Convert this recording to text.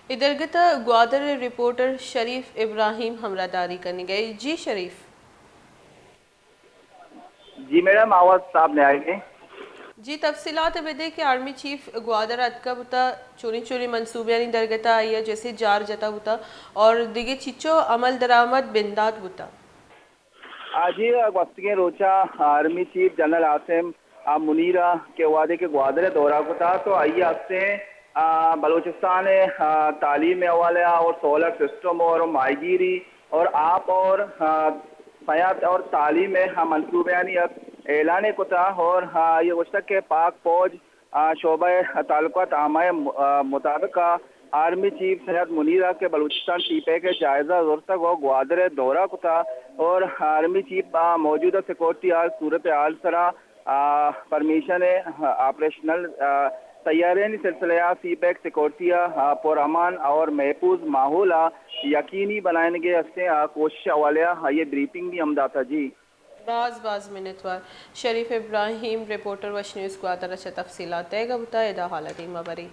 ادھر گتا گوادر رپورٹر شریف ابراہیم ہمراہ کرنے گئے. جی شریف. جی میڈم آواز صاحب نے آئی گی. جی تفصیلات بدے کہ آرمی چیف گوادر اتکا ہوتا چوری چوری منصوبے درگتا آئی جیسے جار جتا ہوتا اور دیگے چچو عمل درآمد بندات ہوتا. جی وقت کے روچہ آرمی چیف جنرل عاصم منیرہ کے وعدے کے گوادر دورہ کو تھا تو آئیے آپ سے بلوچستان تعلیم حوالے اور سولر سسٹم اور ماہی گیری اور آپ اور حیات اور تعلیم منصوبے اعلان کو تھا اور یہ گشتک کے پاک فوج شعبہ تعلقات عامہ مطابق آرمی چیف سید منیرہ کے بلوچستان ٹیپے کے جائزہ زور تک وہ گوادر دورہ کو تھا اور آرمی چیف موجودہ سیکورٹی صورت حال سرا پرمیشن آپریشنل تیاری سلسلہ سی پیک سیکورٹی پر امان اور محفوظ ماحول یقینی بنائیں گے اس سے کوشش والے یہ بریفنگ بھی ہم تھا. جی باز منتوار شریف ابراہیم رپورٹر وش نیوز گوادر اچھا تفصیلات ہے گا بتا ادا حالت مبری.